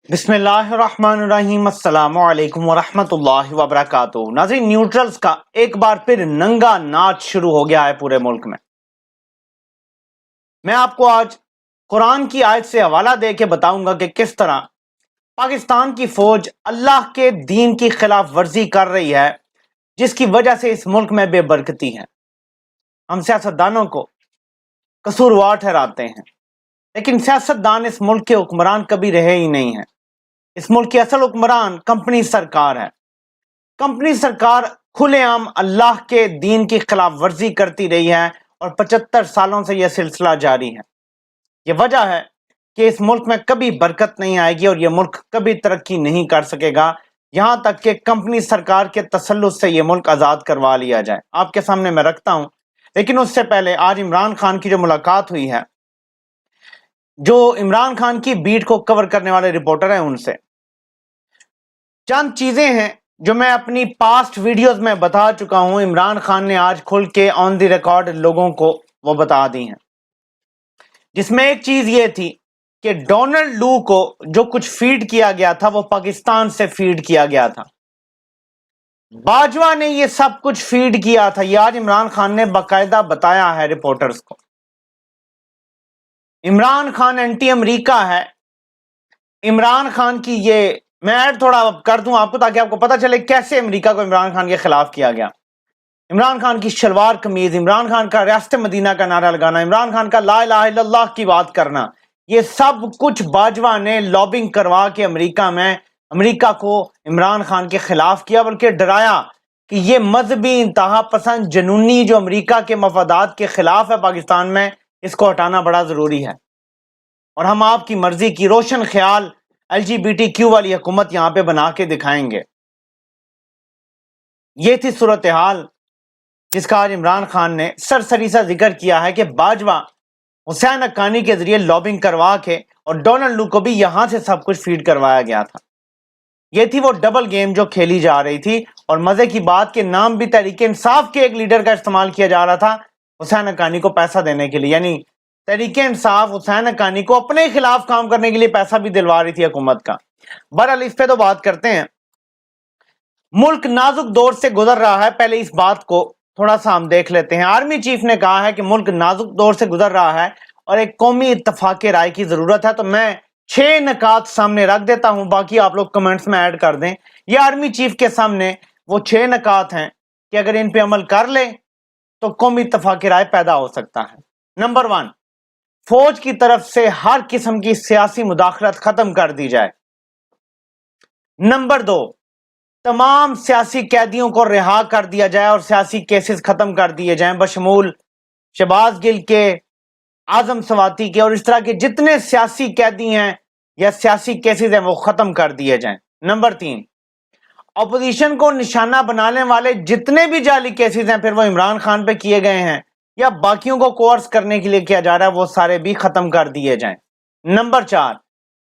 بسم اللہ الرحمن الرحیم، السلام علیکم ورحمۃ اللہ وبرکاتہ۔ ناظرین، نیوٹرلز کا ایک بار پھر ننگا ناچ شروع ہو گیا ہے پورے ملک میں۔ میں آپ کو آج قرآن کی آیت سے حوالہ دے کے بتاؤں گا کہ کس طرح پاکستان کی فوج اللہ کے دین کی خلاف ورزی کر رہی ہے، جس کی وجہ سے اس ملک میں بے برکتی ہے۔ ہم سیاستدانوں کو قصوروار ٹھہراتے ہیں، لیکن سیاستدان اس ملک کے حکمران کبھی رہے ہی نہیں ہیں۔ اس ملک کی اصل حکمران کمپنی سرکار ہے۔ کمپنی سرکار کھلے عام اللہ کے دین کی خلاف ورزی کرتی رہی ہے اور 75 سالوں سے یہ سلسلہ جاری ہے۔ یہ وجہ ہے کہ اس ملک میں کبھی برکت نہیں آئے گی اور یہ ملک کبھی ترقی نہیں کر سکے گا، یہاں تک کہ کمپنی سرکار کے تسلط سے یہ ملک آزاد کروا لیا جائے۔ آپ کے سامنے میں رکھتا ہوں، لیکن اس سے پہلے آج عمران خان کی جو ملاقات ہوئی ہے، جو عمران خان کی بیٹ کو کور کرنے والے رپورٹر ہیں، ان سے چند چیزیں ہیں جو میں اپنی پاسٹ ویڈیوز میں بتا چکا ہوں، عمران خان نے آج کھل کے آن دی ریکارڈ لوگوں کو وہ بتا دی ہیں، جس میں ایک چیز یہ تھی کہ ڈونلڈ لو کو جو کچھ فیڈ کیا گیا تھا وہ پاکستان سے فیڈ کیا گیا تھا۔ باجوہ نے یہ سب کچھ فیڈ کیا تھا، یہ آج عمران خان نے باقاعدہ بتایا ہے رپورٹرز کو۔ عمران خان اینٹی امریکہ ہے۔ عمران خان کی یہ میں ایڈ تھوڑا کر دوں آپ کو تاکہ آپ کو پتہ چلے کیسے امریکہ کو عمران خان کے خلاف کیا گیا۔ عمران خان کی شلوار قمیض، عمران خان کا ریاست مدینہ کا نعرہ لگانا، عمران خان کا لا الہ الا اللہ کی بات کرنا، یہ سب کچھ باجوہ نے لابنگ کروا کے امریکہ میں امریکہ کو عمران خان کے خلاف کیا، بلکہ ڈرایا کہ یہ مذہبی انتہا پسند جنونی جو امریکہ کے مفادات کے خلاف ہے پاکستان میں، اس کو ہٹانا بڑا ضروری ہے، اور ہم آپ کی مرضی کی روشن خیال LGBTQ والی حکومت یہاں پہ بنا کے دکھائیں گے۔ یہ تھی صورتحال جس کا آج عمران خان نے سرسری سا ذکر کیا ہے کہ باجوہ حسین حقانی کے ذریعے لابنگ کروا کے اور ڈونلڈ لو کو بھی یہاں سے سب کچھ فیڈ کروایا گیا تھا۔ یہ تھی وہ ڈبل گیم جو کھیلی جا رہی تھی، اور مزے کی بات کہ نام بھی تحریک انصاف کے ایک لیڈر کا استعمال کیا جا رہا تھا حسین حقانی کو پیسہ دینے کے لیے، یعنی تحریک انصاف حسین حقانی کو اپنے خلاف کام کرنے کے لیے پیسہ بھی دلوا رہی تھی حکومت کا۔ بہرحال اس پہ تو بات کرتے ہیں۔ ملک نازک دور سے گزر رہا ہے، پہلے اس بات کو تھوڑا سا ہم دیکھ لیتے ہیں۔ آرمی چیف نے کہا ہے کہ ملک نازک دور سے گزر رہا ہے اور ایک قومی اتفاق رائے کی ضرورت ہے، تو میں 6 نکات سامنے رکھ دیتا ہوں، باقی آپ لوگ کمنٹس میں ایڈ کر دیں۔ یہ آرمی چیف کے سامنے وہ 6 نکات ہیں کہ اگر ان پہ عمل کر لے تو قومی اتفاق رائے پیدا ہو سکتا ہے۔ نمبر 1، فوج کی طرف سے ہر قسم کی سیاسی مداخلت ختم کر دی جائے۔ نمبر 2، تمام سیاسی قیدیوں کو رہا کر دیا جائے اور سیاسی کیسز ختم کر دیے جائیں، بشمول شہباز گل کے، اعظم سواتی کے، اور اس طرح کے جتنے سیاسی قیدی ہیں یا سیاسی کیسز ہیں وہ ختم کر دیے جائیں۔ نمبر 3، اپوزیشن کو نشانہ بنانے والے جتنے بھی جعلی کیسز ہیں، پھر وہ عمران خان پہ کیے گئے ہیں یا باقیوں کو کورس کرنے کے لیے کیا جا رہا ہے، وہ سارے بھی ختم کر دیے جائیں۔ نمبر 4،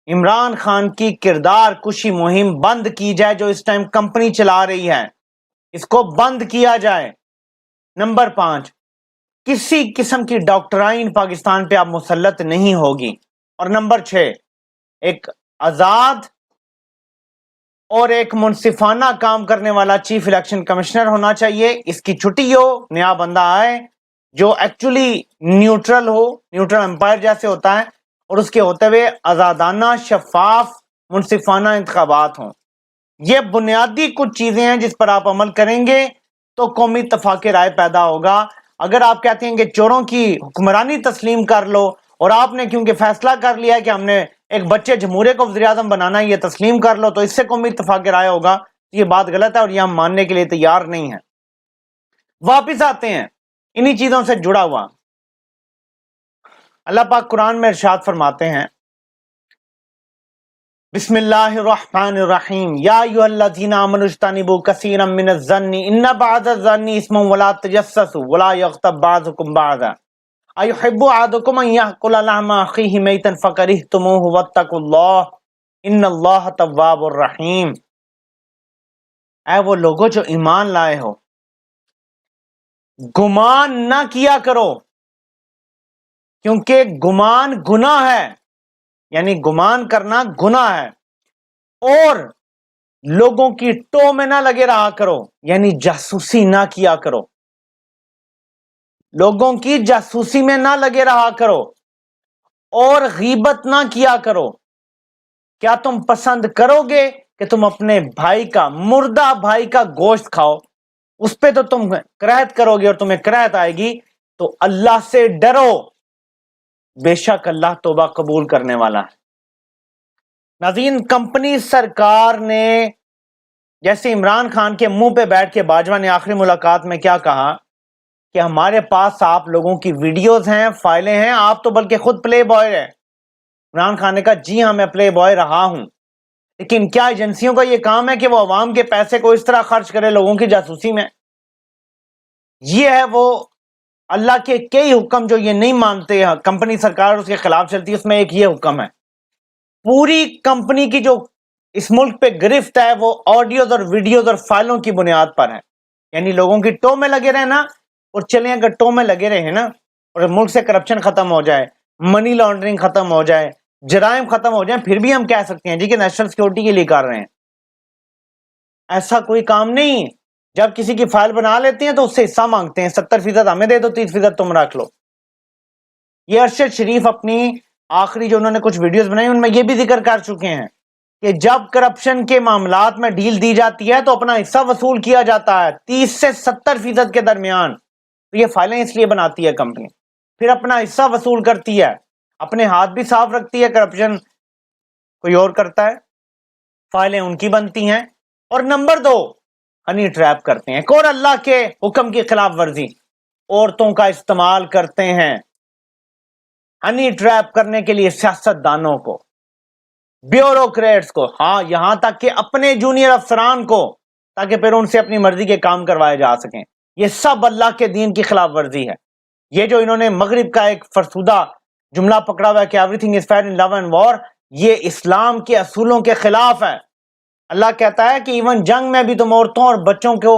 عمران خان کی کردار کشی مہم بند کی جائے جو اس ٹائم کمپنی چلا رہی ہے، اس کو بند کیا جائے۔ نمبر 5، کسی قسم کی ڈاکٹرائن پاکستان پہ اب مسلط نہیں ہوگی۔ اور نمبر 6، ایک آزاد اور ایک منصفانہ کام کرنے والا چیف الیکشن کمشنر ہونا چاہیے، اس کی چھٹی ہو، نیا بندہ آئے جو ایکچولی نیوٹرل ہو، نیوٹرل امپائر جیسے ہوتا ہے، اور اس کے ہوتے ہوئے آزادانہ، شفاف، منصفانہ انتخابات ہوں۔ یہ بنیادی کچھ چیزیں ہیں جس پر آپ عمل کریں گے تو قومی اتفاق رائے پیدا ہوگا۔ اگر آپ کہتے ہیں کہ چوروں کی حکمرانی تسلیم کر لو، اور آپ نے کیونکہ فیصلہ کر لیا ہے کہ ہم نے ایک بچے جمہوریہ کو وزیر اعظم بنانا ہے، یہ تسلیم کر لو تو اس سے قومی اتفاق رائے ہوگا، یہ بات غلط ہے اور یہ ہم ماننے کے لیے تیار نہیں ہیں۔ واپس آتے ہیں انہی چیزوں سے جڑا ہوا، اللہ پاک قرآن میں ارشاد فرماتے ہیں، بسم اللہ الرحمن الرحیم، یا ایھا الذین آمنوا اجتنبوا کثیرا من الظن ان بعض الظن اسم ولا تجسسوا ولا یغتب بعضکم بعضا ایحب احدکم ان یاکل لحم اخیہ میتا فکرہتموہ واتقوا اللہ ان اللہ تواب الرحیم۔ اے وہ لوگوں جو ایمان لائے ہو، گمان نہ کیا کرو، کیونکہ گمان گناہ ہے، یعنی گمان کرنا گناہ ہے۔ اور لوگوں کی ٹو میں نہ لگے رہا کرو، یعنی جاسوسی نہ کیا کرو، لوگوں کی جاسوسی میں نہ لگے رہا کرو اور غیبت نہ کیا کرو۔ کیا تم پسند کرو گے کہ تم اپنے بھائی کا، مردہ بھائی کا گوشت کھاؤ؟ اس پہ تو تم کراہت کرو گے اور تمہیں کراہت آئے گی۔ تو اللہ سے ڈرو، بے شک اللہ توبہ قبول کرنے والا ہے۔ ناظرین، کمپنی سرکار نے جیسے عمران خان کے منہ پہ بیٹھ کے باجوہ نے آخری ملاقات میں کیا کہا کہ ہمارے پاس آپ لوگوں کی ویڈیوز ہیں، فائلیں ہیں، آپ تو بلکہ خود پلے بوائے ہیں۔ عمران خان نے کہا جی ہاں میں پلے بوائے رہا ہوں، لیکن کیا ایجنسیوں کا یہ کام ہے کہ وہ عوام کے پیسے کو اس طرح خرچ کرے لوگوں کی جاسوسی میں؟ یہ ہے وہ اللہ کے کئی حکم جو یہ نہیں مانتے، کمپنی سرکار اس کے خلاف چلتی ہے، اس میں ایک یہ حکم ہے۔ پوری کمپنی کی جو اس ملک پہ گرفت ہے وہ آڈیوز اور ویڈیوز اور فائلوں کی بنیاد پر ہے، یعنی لوگوں کی ٹو میں لگے رہنا، اور چلیں اگر ٹو میں لگے رہے نا اور ملک سے کرپشن ختم ہو جائے، منی لانڈرنگ ختم ہو جائے، جرائم ختم ہو جائیں، پھر بھی ہم کہہ سکتے ہیں جی کہ نیشنل سیکورٹی کے لیے کر رہے ہیں۔ ایسا کوئی کام نہیں۔ جب کسی کی فائل بنا لیتے ہیں تو اس سے حصہ مانگتے ہیں، 70% ہمیں دے دو، 30% تم رکھ لو۔ یہ ارشد شریف اپنی آخری جو انہوں نے کچھ ویڈیوز بنائی ان میں یہ بھی ذکر کر چکے ہیں کہ جب کرپشن کے معاملات میں ڈیل دی جاتی ہے تو اپنا حصہ وصول کیا جاتا ہے 30 سے 70% کے درمیان۔ تو یہ فائلیں اس لیے بناتی ہے کمپنی، پھر اپنا حصہ وصول کرتی ہے، اپنے ہاتھ بھی صاف رکھتی ہے، کرپشن کوئی اور کرتا ہے، فائلیں ان کی بنتی ہیں۔ اور نمبر 2، ہنی ٹریپ کرتے ہیں، ایک اور اللہ کے حکم کی خلاف ورزی، عورتوں کا استعمال کرتے ہیں ہنی ٹریپ کرنے کے لیے سیاست دانوں کو، بیوروکریٹس کو، ہاں یہاں تک کہ اپنے جونیئر افسران کو، تاکہ پھر ان سے اپنی مرضی کے کام کروائے جا سکیں۔ یہ سب اللہ کے دین کی خلاف ورزی ہے۔ یہ جو انہوں نے مغرب کا ایک فرسودہ جملہ پکڑا ہوا ہے کہ everything is fair in love and war, یہ اسلام کے اصولوں کے خلاف ہے۔ اللہ کہتا ہے کہ ایون جنگ میں بھی تم عورتوں اور بچوں کو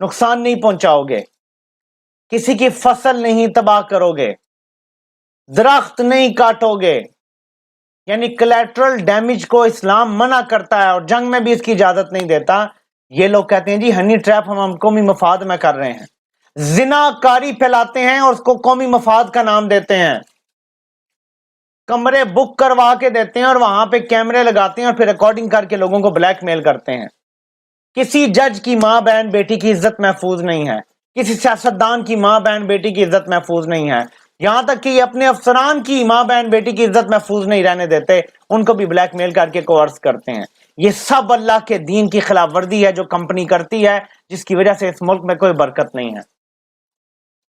نقصان نہیں پہنچاؤ گے، کسی کی فصل نہیں تباہ کرو گے، درخت نہیں کاٹو گے، یعنی کولیٹرل ڈیمیج کو اسلام منع کرتا ہے اور جنگ میں بھی اس کی اجازت نہیں دیتا۔ یہ لوگ کہتے ہیں جی ہنی ٹریپ ہم قومی مفاد میں کر رہے ہیں، زنا کاری پھیلاتے ہیں اور اس کو قومی مفاد کا نام دیتے ہیں، کمرے بک کروا کے دیتے ہیں اور وہاں پہ کیمرے لگاتے ہیں اور پھر ریکارڈنگ کر کے لوگوں کو بلیک میل کرتے ہیں۔ کسی جج کی ماں بہن بیٹی کی عزت محفوظ نہیں ہے، کسی سیاستدان کی ماں بہن بیٹی کی عزت محفوظ نہیں ہے، یہاں تک کہ یہ اپنے افسران کی ماں بہن بیٹی کی عزت محفوظ نہیں رہنے دیتے، ان کو بھی بلیک میل کر کے کوارس کرتے ہیں۔ یہ سب اللہ کے دین کی خلاف ورزی ہے جو کمپنی کرتی ہے، جس کی وجہ سے اس ملک میں کوئی برکت نہیں ہے۔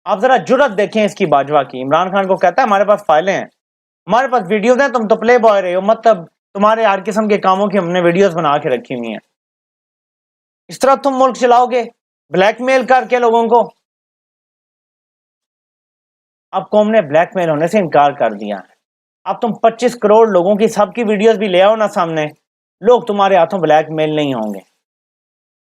آپ ذرا جرت دیکھیں اس کی باجوہ کی، عمران خان کو کہتا ہے ہمارے پاس فائلیں ہیں، ہمارے پاس ویڈیوز ہیں، تم تو پلے بوائے رہے ہو، مطلب تمہارے ہر قسم کے کاموں کی ہم نے ویڈیوز بنا کے رکھی ہوئی ہیں۔ اس طرح تم ملک چلاؤ گے بلیک میل کر کے لوگوں کو؟ اب قوم نے بلیک میل ہونے سے انکار کر دیا ہے۔ اب تم 25 کروڑ لوگوں کی سب کی ویڈیوز بھی لے آؤ نا سامنے، لوگ تمہارے ہاتھوں بلیک میل نہیں ہوں گے،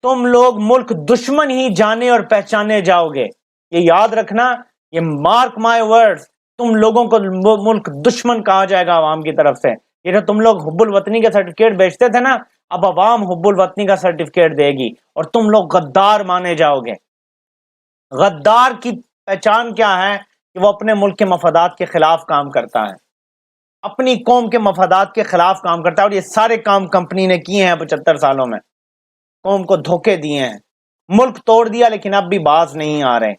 تم لوگ ملک دشمن ہی جانے اور پہچانے جاؤ گے۔ یہ یاد رکھنا، یہ مارک مائی ورڈز، تم لوگوں کو ملک دشمن کہا جائے گا عوام کی طرف سے۔ یہ جو تم لوگ حب الوطنی کا سرٹیفکیٹ بیچتے تھے نا، اب عوام حب الوطنی کا سرٹیفکیٹ دے گی اور تم لوگ غدار مانے جاؤ گے۔ غدار کی پہچان کیا ہے؟ کہ وہ اپنے ملک کے مفادات کے خلاف کام کرتا ہے، اپنی قوم کے مفادات کے خلاف کام کرتا ہے، اور یہ سارے کام کمپنی نے کیے ہیں 75 سالوں میں، قوم کو دھوکے دیے ہیں، ملک توڑ دیا، لیکن اب بھی باز نہیں آ رہے۔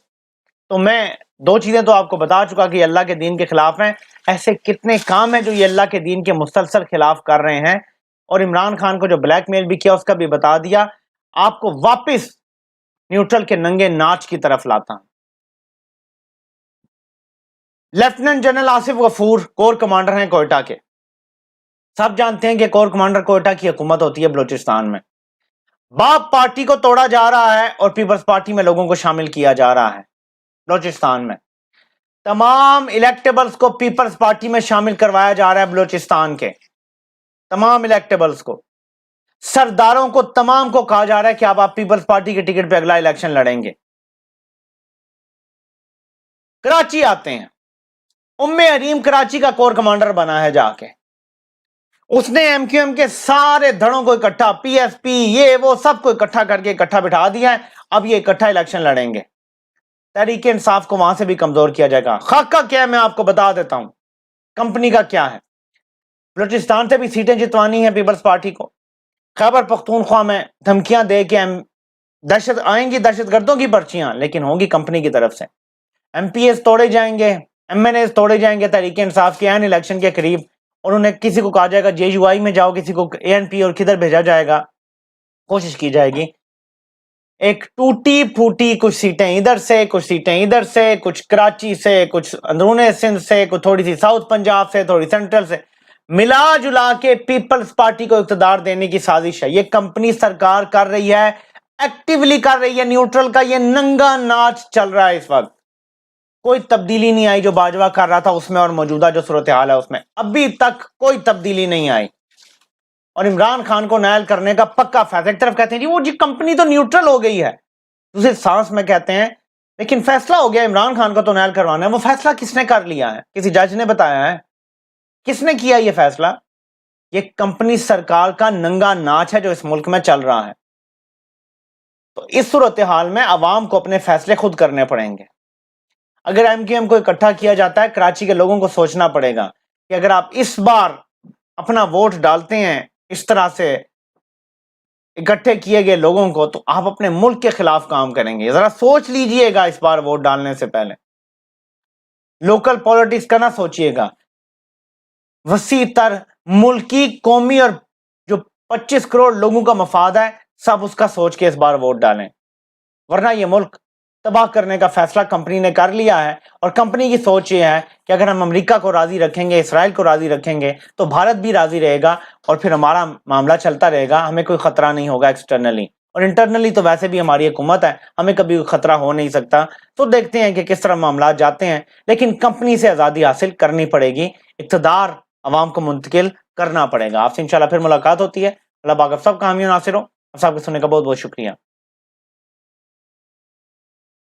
تو میں 2 چیزیں تو آپ کو بتا چکا کہ یہ اللہ کے دین کے خلاف ہیں، ایسے کتنے کام ہیں جو یہ اللہ کے دین کے مسلسل خلاف کر رہے ہیں، اور عمران خان کو جو بلیک میل بھی کیا اس کا بھی بتا دیا۔ آپ کو واپس نیوٹرل کے ننگے ناچ کی طرف لاتا ہوں۔ لیفٹیننٹ جنرل آصف غفور کور کمانڈر ہیں کوئٹہ کے، سب جانتے ہیں کہ کور کمانڈر کوئٹہ کی حکومت ہوتی ہے بلوچستان میں۔ باپ پارٹی کو توڑا جا رہا ہے اور پیپلز پارٹی میں لوگوں کو شامل کیا جا رہا ہے بلوچستان میں، تمام الیکٹیبلز کو پیپلز پارٹی میں شامل کروایا جا رہا ہے بلوچستان کے تمام الیکٹیبلز کو، سرداروں کو تمام کو کہا جا رہا ہے کہ آپ پیپلز پارٹی کے ٹکٹ پہ اگلا الیکشن لڑیں گے۔ کراچی آتے ہیں، ام حریم کراچی کا کور کمانڈر بنا ہے جا کے، اس نے ایم کیو ایم کے سارے دھڑوں کو اکٹھا، پی ایس پی یہ وہ سب کو اکٹھا کر کے اکٹھا بٹھا دیا ہے. اب یہ اکٹھا الیکشن لڑیں گے. تحریک انصاف کو وہاں سے بھی کمزور کیا جائے گا. خاکہ کیا ہے میں آپ کو بتا دیتا ہوں، کمپنی کا کیا ہے. بلوچستان سے بھی سیٹیں جتوانی ہیں پیپلز پارٹی کو. خیبر پختونخوا میں دھمکیاں دے کے دہشت آئیں گی، دہشت گردوں کی پرچیاں، لیکن ہوں گی کمپنی کی طرف سے. ایم پی ایس توڑے جائیں گے، ایم این ایس توڑے جائیں گے تحریک انصاف کے الیکشن کے قریب، اور انہیں کسی کو کہا جائے گا جے یو آئی میں جاؤ، کسی کو اے این پی اور کدھر بھیجا جائے گا. کوشش کی جائے گی ایک ٹوٹی پھوٹی کچھ سیٹیں ادھر سے، کچھ سیٹیں ادھر سے، کچھ کراچی سے، کچھ اندرون سندھ سے، کچھ تھوڑی سی ساؤتھ پنجاب سے، تھوڑی سینٹرل سے، ملا جلا کے پیپلز پارٹی کو اقتدار دینے کی سازش ہے. یہ کمپنی سرکار کر رہی ہے، ایکٹیولی کر رہی ہے. نیوٹرل کا یہ ننگا ناچ چل رہا ہے اس وقت. کوئی تبدیلی نہیں آئی جو باجوہ کر رہا تھا اس میں، اور موجودہ جو صورتحال ہے اس میں ابھی تک کوئی تبدیلی نہیں آئی. اور عمران خان کو نائل کرنے کا پکا فیصلہ. ایک طرف کہتے ہیں جی وہ کمپنی تو نیوٹرل ہو گئی ہے، دوسری سانس میں کہتے ہیں لیکن فیصلہ ہو گیا عمران خان کو تو نائل کروانا ہے. وہ فیصلہ کس نے کر لیا ہے؟ کسی جج نے بتایا ہے؟ کس نے کیا یہ فیصلہ؟ یہ کمپنی سرکار کا ننگا ناچ ہے جو اس ملک میں چل رہا ہے. تو اس صورتحال میں عوام کو اپنے فیصلے خود کرنے پڑیں گے. اگر ایم کیو ایم کو اکٹھا کیا جاتا ہے، کراچی کے لوگوں کو سوچنا پڑے گا کہ اگر آپ اس بار اپنا ووٹ ڈالتے ہیں اس طرح سے اکٹھے کیے گئے لوگوں کو، تو آپ اپنے ملک کے خلاف کام کریں گے. ذرا سوچ لیجئے گا اس بار ووٹ ڈالنے سے پہلے. لوکل پولیٹکس کا نہ سوچئے گا، وسیع تر ملکی قومی اور جو 25 کروڑ لوگوں کا مفاد ہے سب اس کا سوچ کے اس بار ووٹ ڈالیں. ورنہ یہ ملک تباہ کرنے کا فیصلہ کمپنی نے کر لیا ہے. اور کمپنی کی سوچ یہ ہے کہ اگر ہم امریکہ کو راضی رکھیں گے، اسرائیل کو راضی رکھیں گے، تو بھارت بھی راضی رہے گا اور پھر ہمارا معاملہ چلتا رہے گا. ہمیں کوئی خطرہ نہیں ہوگا ایکسٹرنلی، اور انٹرنلی تو ویسے بھی ہماری حکومت ہے، ہمیں کبھی کوئی خطرہ ہو نہیں سکتا. تو دیکھتے ہیں کہ کس طرح معاملات جاتے ہیں. لیکن کمپنی سے آزادی حاصل کرنی پڑے گی، اقتدار عوام کو منتقل کرنا پڑے گا. آپ سے انشاءاللہ پھر ملاقات ہوتی ہے. اللہ پاک آپ سب کا حامی و ناصر ہو. آپ سب کو سننے کا بہت بہت شکریہ.